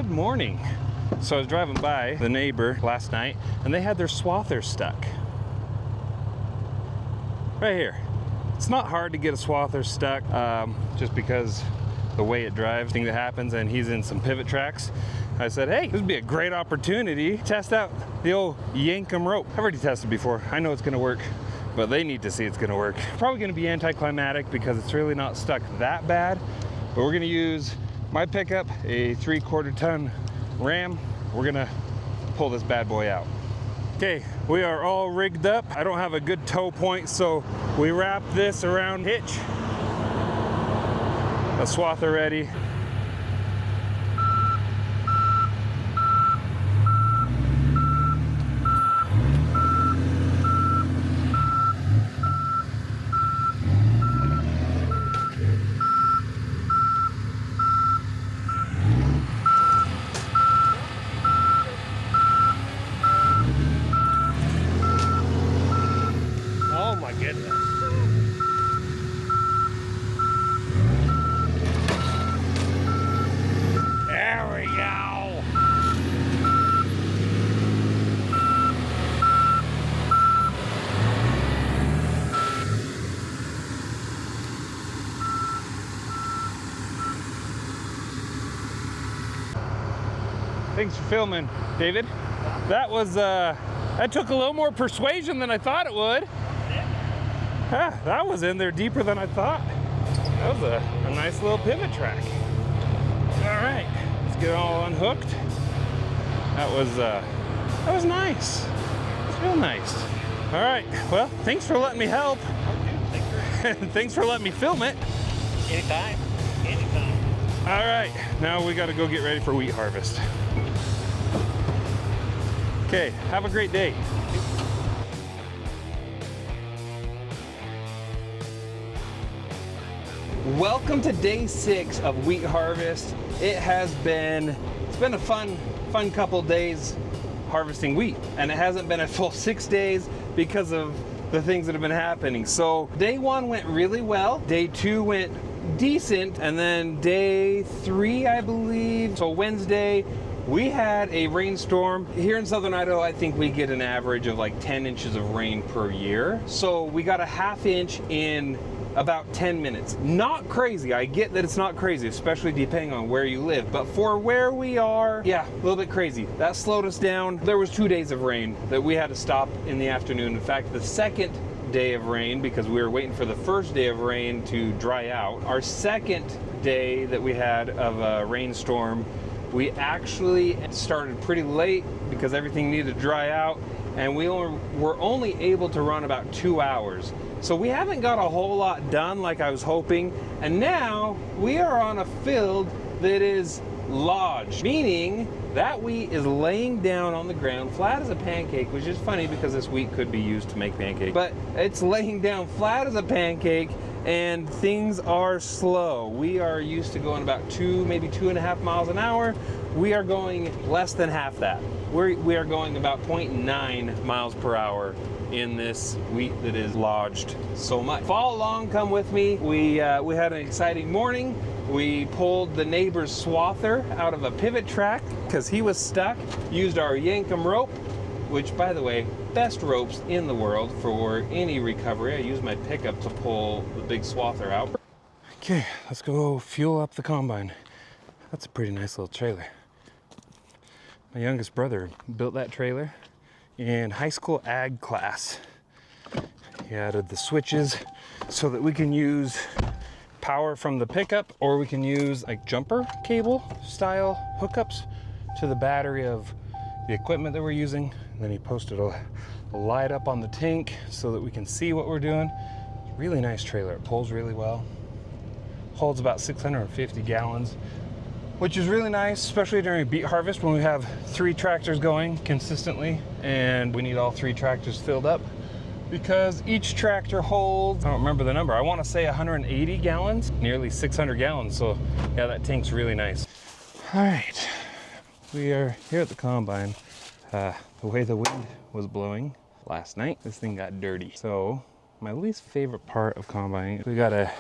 Good morning. So I was driving by the neighbor last night and they had their Swather stuck. Right here. It's not hard to get a Swather stuck just because the way it drives, thing that happens, and he's in some pivot tracks. I said, hey, this would be a great opportunity to test out the old yankum rope. I've already tested before. I know it's gonna work, but they need to see it's gonna work. Probably gonna be anticlimactic because it's really not stuck that bad, but we're gonna use my pickup, a 3/4 ton Ram. We're gonna pull this bad boy out. Okay, we are all rigged up. I don't have a good tow point, so we wrap this around hitch. The Swather ready. Oh my goodness. There we go. Thanks for filming, David. That was, that took a little more persuasion than I thought it would. Yeah, that was in there deeper than I thought. That was a nice little pivot track. All right, let's get it all unhooked. That was nice. It's real nice. All right, well, thanks for letting me help. Thanks for letting me film it. Anytime. Anytime. All right, now we got to go get ready for wheat harvest. Okay, have a great day. Welcome to day 6 of wheat harvest. It's been a fun couple days harvesting wheat, and it hasn't been a full 6 days because of the things that have been happening. So day 1 went really well, day 2 went decent, and then day 3, I believe, so Wednesday, we had a rainstorm. Here in southern Idaho, I think we get an average of like 10 inches of rain per year. So we got a ½ inch in about 10 minutes. Not crazy. I get that it's not crazy, especially depending on where you live, but for where we are, yeah, a little bit crazy. That slowed us down. There was 2 days of rain that we had to stop in the afternoon. In fact, the second day of rain, because we were waiting for the first day of rain to dry out, our second day that we had of a rainstorm, we actually started pretty late because everything needed to dry out, and we were only able to run about 2 hours. So we haven't got a whole lot done like I was hoping, and now we are on a field that is lodged, meaning that wheat is laying down on the ground flat as a pancake, which is funny because this wheat could be used to make pancakes, but it's laying down flat as a pancake, and things are slow. We are used to going about 2, maybe 2.5 miles an hour. We are going less than half that. We are going about 0.9 miles per hour in this wheat that is lodged so much. Follow along, come with me. We had an exciting morning. We pulled the neighbor's Swather out of a pivot track because he was stuck. Used our yankum rope, which, by the way, best ropes in the world for any recovery. I used my pickup to pull the big Swather out. Okay, let's go fuel up the combine. That's a pretty nice little trailer. My youngest brother built that trailer in high school ag class. He added the switches so that we can use power from the pickup, or we can use like jumper cable style hookups to the battery of the equipment that we're using. And then he posted a light up on the tank so that we can see what we're doing. Really nice trailer. It pulls really well. Holds about 650 gallons, which is really nice, especially during beet harvest when we have 3 tractors going consistently and we need all 3 tractors filled up, because each tractor holds, I don't remember the number, I want to say 180 gallons, nearly 600 gallons. So yeah, that tank's really nice. All right, we are here at the combine. The way the wind was blowing last night, this thing got dirty. So my least favorite part of combining, we gotta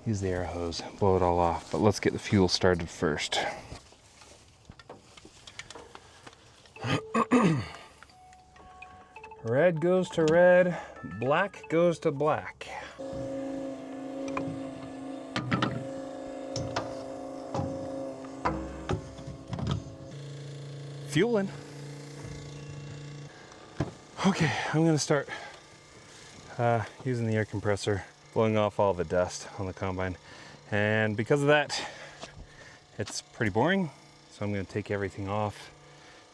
use the air hose, blow it all off, but let's get the fuel started first. Red goes to red, black goes to black. Fueling. Okay, I'm gonna start using the air compressor, blowing off all the dust on the combine. And because of that, it's pretty boring. So I'm gonna take everything off,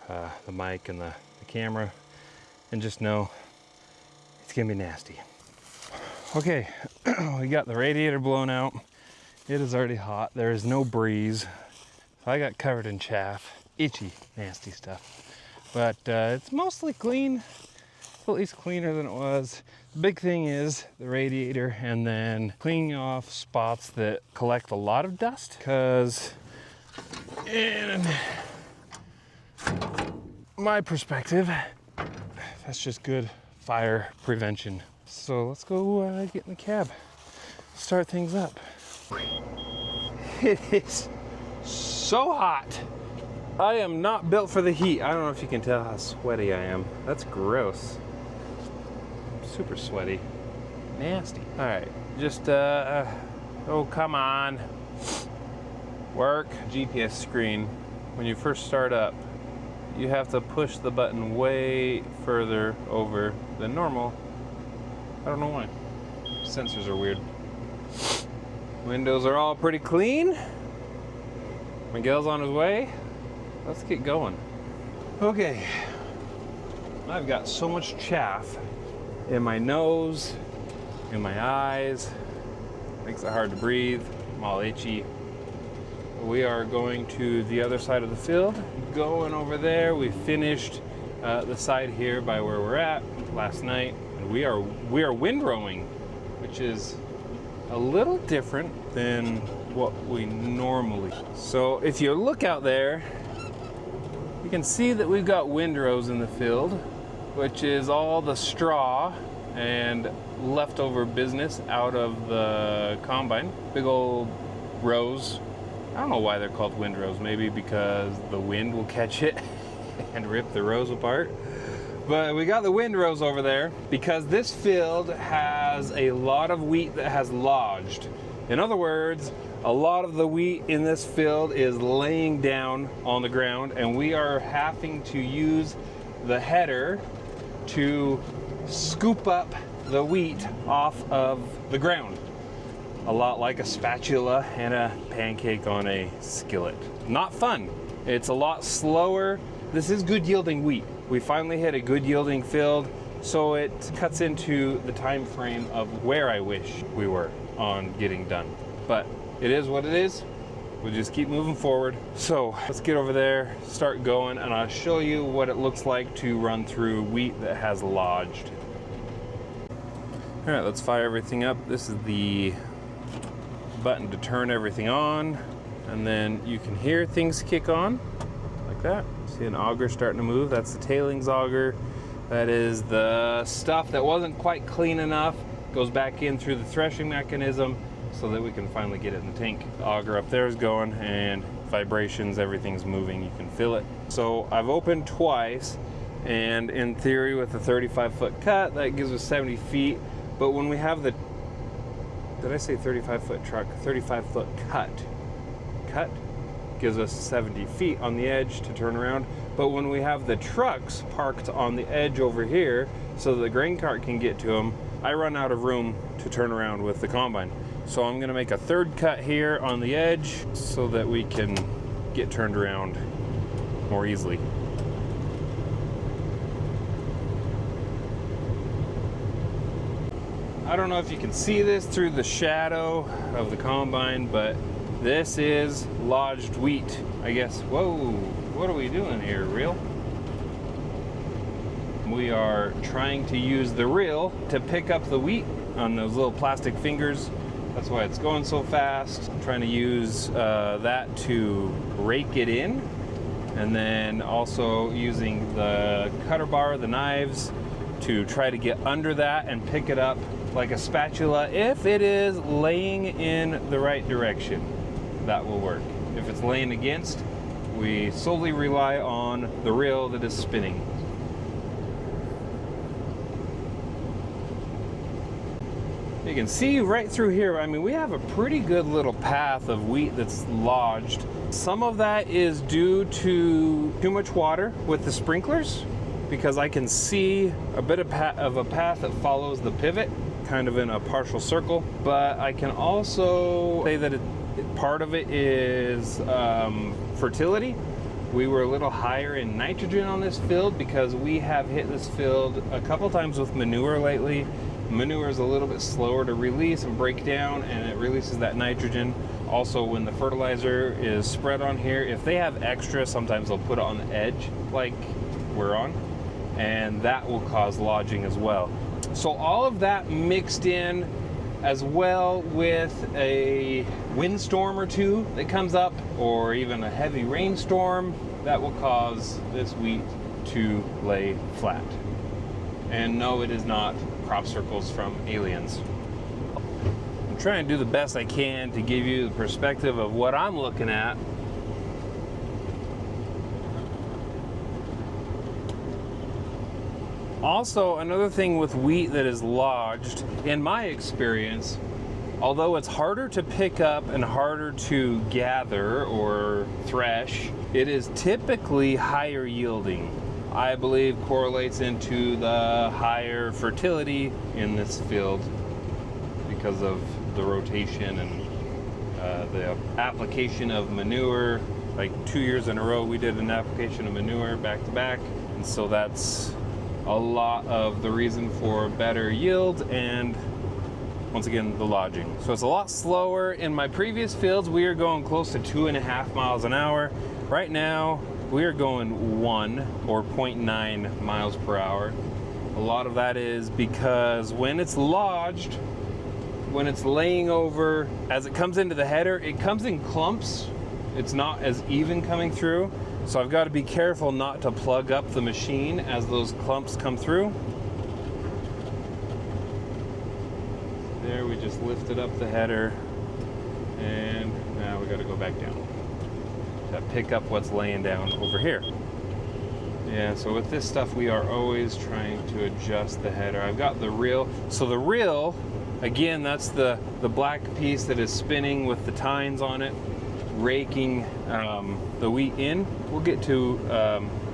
the mic and the camera, and just know it's gonna be nasty. Okay, we got the radiator blown out. It is already hot. There is no breeze. So I got covered in chaff, itchy, nasty stuff. But it's mostly clean, at least cleaner than it was. The big thing is the radiator and then cleaning off spots that collect a lot of dust, because in my perspective, that's just good fire prevention. So let's go get in the cab, start things up. It is so hot. I am not built for the heat. I don't know if you can tell how sweaty I am. That's gross. I'm super sweaty. Nasty. All right, just, oh, come on. Work. GPS screen. When you first start up, you have to push the button way further over than normal. I don't know why. Sensors are weird. Windows are all pretty clean. Miguel's on his way. Let's get going. Okay. I've got so much chaff in my nose, in my eyes. Makes it hard to breathe. I'm all itchy. We are going to the other side of the field. Going over there. We finished the side here by where we're at last night. And we are windrowing, which is a little different than what we normally. So if you look out there, you can see that we've got windrows in the field, which is all the straw and leftover business out of the combine. Big old rows. I don't know why they're called windrows. Maybe because the wind will catch it and rip the rows apart. But we got the windrows over there because this field has a lot of wheat that has lodged. In other words, a lot of the wheat in this field is laying down on the ground, and we are having to use the header to scoop up the wheat off of the ground. A lot like a spatula and a pancake on a skillet. Not fun. It's a lot slower. This is good yielding wheat. We finally hit a good yielding field, so it cuts into the time frame of where I wish we were on getting done. But it is what it is. We'll just keep moving forward. So let's get over there, start going, and I'll show you what it looks like to run through wheat that has lodged. All right, let's fire everything up. This is the button to turn everything on, and then you can hear things kick on like that. See an auger starting to move. That's the tailings auger. That is the stuff that wasn't quite clean enough. Goes back in through the threshing mechanism so that we can finally get it in the tank. The auger up there is going, and vibrations, everything's moving. You can feel it. So I've opened twice, and in theory with a 35-foot cut, that gives us 70 feet. But when we have the, did I say 35-foot truck? 35-foot cut. Cut gives us 70 feet on the edge to turn around. But when we have the trucks parked on the edge over here so the grain cart can get to them, I run out of room to turn around with the combine. So I'm gonna make a third cut here on the edge so that we can get turned around more easily. I don't know if you can see this through the shadow of the combine, but this is lodged wheat, I guess. Whoa, what are we doing here, reel? We are trying to use the reel to pick up the wheat on those little plastic fingers. That's why it's going so fast. I'm trying to use that to rake it in, and then also using the cutter bar, the knives, to try to get under that and pick it up like a spatula. If it is laying in the right direction, that will work. If it's laying against, we solely rely on the reel that is spinning. You can see right through here, I mean, we have a pretty good little path of wheat that's lodged. Some of that is due to too much water with the sprinklers, because I can see a bit of a path that follows the pivot, kind of in a partial circle. But I can also say that part of it is fertility. We were a little higher in nitrogen on this field because we have hit this field a couple times with manure lately. Manure is a little bit slower to release and break down, and it releases that nitrogen. Also, when the fertilizer is spread on here, if they have extra, sometimes they'll put it on the edge like we're on, and that will cause lodging as well. So all of that mixed in, as well with a windstorm or two that comes up, or even a heavy rainstorm, that will cause this wheat to lay flat. And no, it is not crop circles from aliens. I'm trying to do the best I can to give you the perspective of what I'm looking at. Also, another thing with wheat that is lodged, in my experience, although it's harder to pick up and harder to gather or thresh, it is typically higher yielding. I believe correlates into the higher fertility in this field because of the rotation and the application of manure. Like 2 years in a row, we did an application of manure back to back, and so that's a lot of the reason for better yield and, once again, the lodging. So it's a lot slower. In my previous fields, we are going close to 2.5 miles an hour. Right now, we are going 1 or 0.9 miles per hour. A lot of that is because when it's lodged, when it's laying over, as it comes into the header, it comes in clumps. It's not as even coming through. So I've got to be careful not to plug up the machine as those clumps come through. There, we just lifted up the header, and now we got to go back down to pick up what's laying down over here. Yeah, so with this stuff, we are always trying to adjust the header. I've got the reel. So the reel, again, that's the black piece that is spinning with the tines on it, raking the wheat in. We'll get to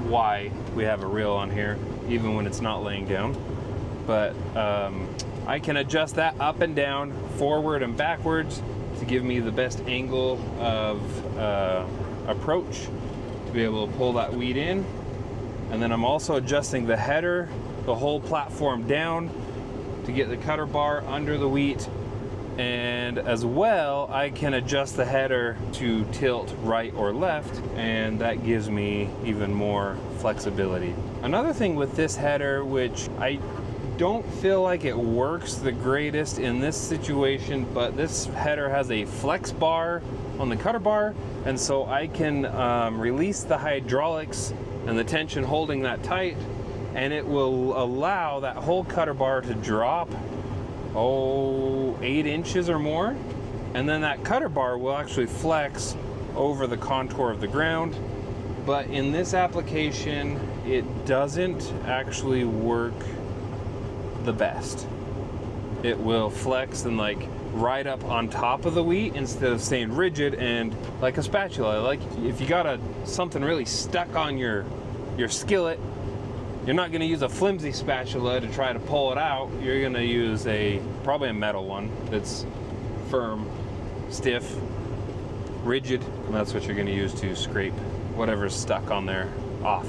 why we have a reel on here, even when it's not laying down. But I can adjust that up and down, forward and backwards, to give me the best angle of approach to be able to pull that wheat in. And then I'm also adjusting the header, the whole platform down, to get the cutter bar under the wheat. And as well, I can adjust the header to tilt right or left, and that gives me even more flexibility. Another thing with this header, which I don't feel like it works the greatest in this situation, but this header has a flex bar on the cutter bar, and so I can release the hydraulics and the tension holding that tight, and it will allow that whole cutter bar to drop 8 inches or more, and then that cutter bar will actually flex over the contour of the ground. But in this application, it doesn't actually work the best. It will flex and like right up on top of the wheat instead of staying rigid and like a spatula. Like if you got something really stuck on your skillet, you're not going to use a flimsy spatula to try to pull it out. You're going to use probably a metal one that's firm, stiff, rigid, and that's what you're going to use to scrape whatever's stuck on there off.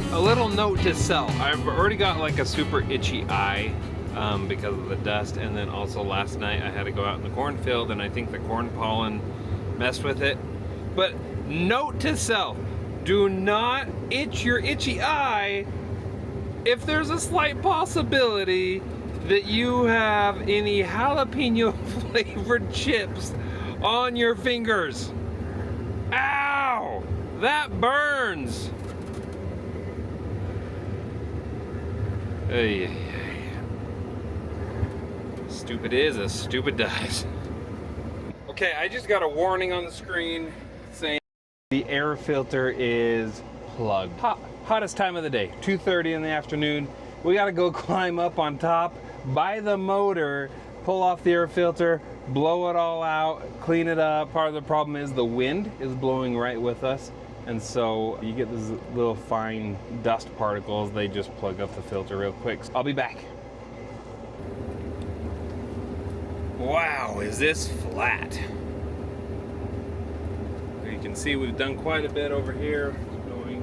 A little note to self. I've already got like a super itchy eye because of the dust, and then also last night I had to go out in the cornfield and I think the corn pollen messed with it. But note to self, Do not itch your itchy eye if there's a slight possibility that you have any jalapeno flavored chips on your fingers. Ow! That burns! Hey, stupid is as stupid dies. Okay, I just got a warning on the screen saying the air filter is plugged. Hottest time of the day, 2:30 in the afternoon. We gotta go climb up on top by the motor, pull off the air filter, blow it all out, clean it up. Part of the problem is the wind is blowing right with us, and so you get these little fine dust particles. They just plug up the filter real quick. So I'll be back. Wow, is this flat? You can see we've done quite a bit over here. Going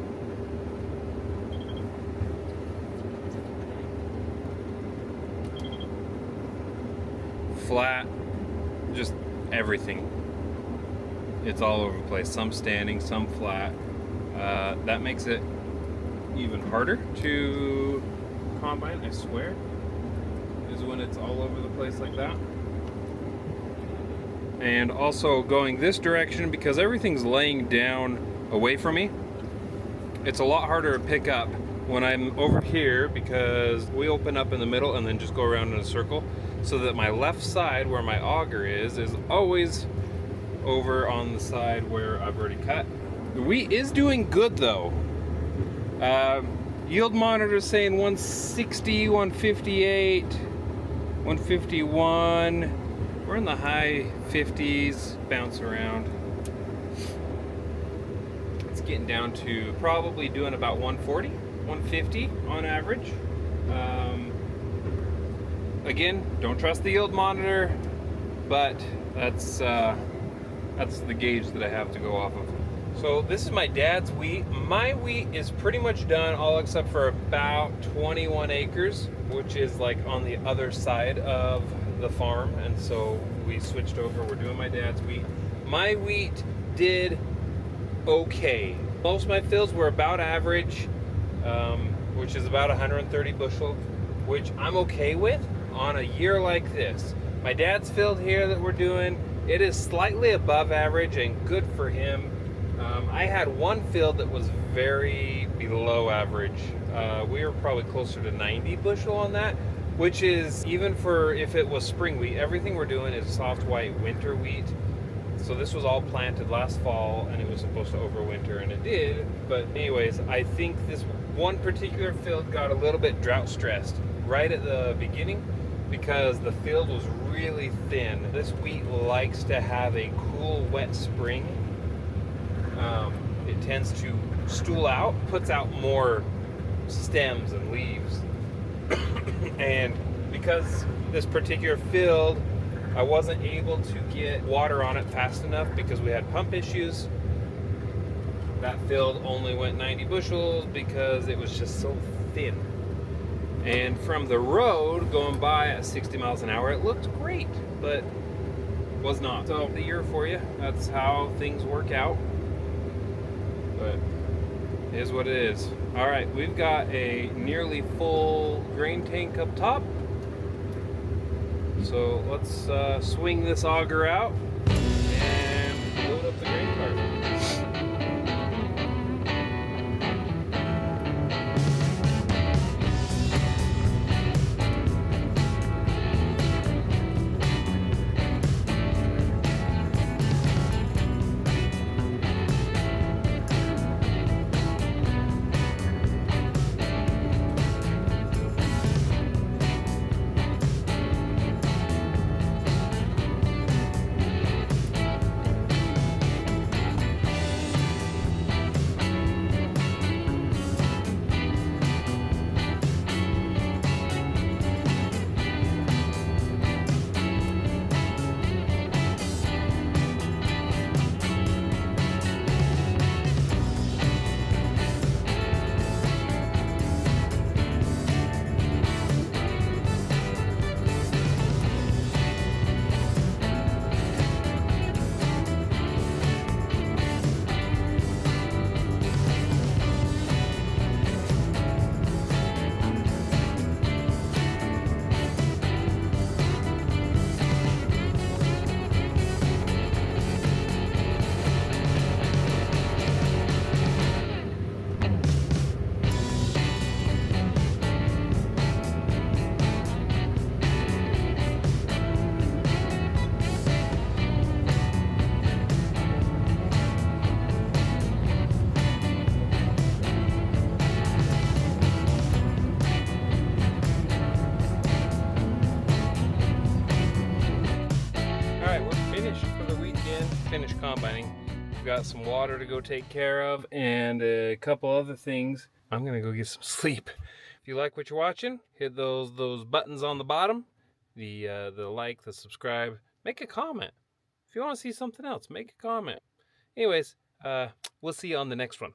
flat, just everything. It's all over the place. Some standing, some flat. That makes it even harder to combine, I swear, is when it's all over the place like that. And also going this direction, because everything's laying down away from me, it's a lot harder to pick up when I'm over here, because we open up in the middle and then just go around in a circle, so that my left side where my auger is always over on the side where I've already cut. The wheat is doing good though. Yield monitor is saying 160, 158, 151. We're in the high 50s, bounce around. It's getting down to probably doing about 140, 150 on average. Again, don't trust the yield monitor, but that's the gauge that I have to go off of. So this is my dad's wheat. My wheat is pretty much done, all except for about 21 acres, which is like on the other side of the farm, and so we switched over. We're doing my dad's wheat. My wheat did okay. Most of my fields were about average, which is about 130 bushel, which I'm okay with on a year like this. My dad's field here that we're doing, it is slightly above average and good for him. I had one field that was very below average. We were probably closer to 90 bushel on that, which is, even for if it was spring wheat, everything we're doing is soft white winter wheat. So this was all planted last fall and it was supposed to overwinter, and it did. But anyways, I think this one particular field got a little bit drought stressed right at the beginning because the field was really thin. This wheat likes to have a cool, wet spring. It tends to stool out, puts out more stems and leaves. And because this particular field, I wasn't able to get water on it fast enough because we had pump issues. That field only went 90 bushels because it was just so thin. And from the road going by at 60 miles an hour, it looked great, but was not. So the year for you, that's how things work out. But it is what it is. All right, we've got a nearly full grain tank up top. So let's swing this auger out and load up the grain cart. finished combining. We've got some water to go take care of and a couple other things. I'm gonna go get some sleep. If you like what you're watching, hit those buttons on the bottom, the like, the subscribe, make a comment. If you want to see something else, make a comment. Anyways, we'll see you on the next one.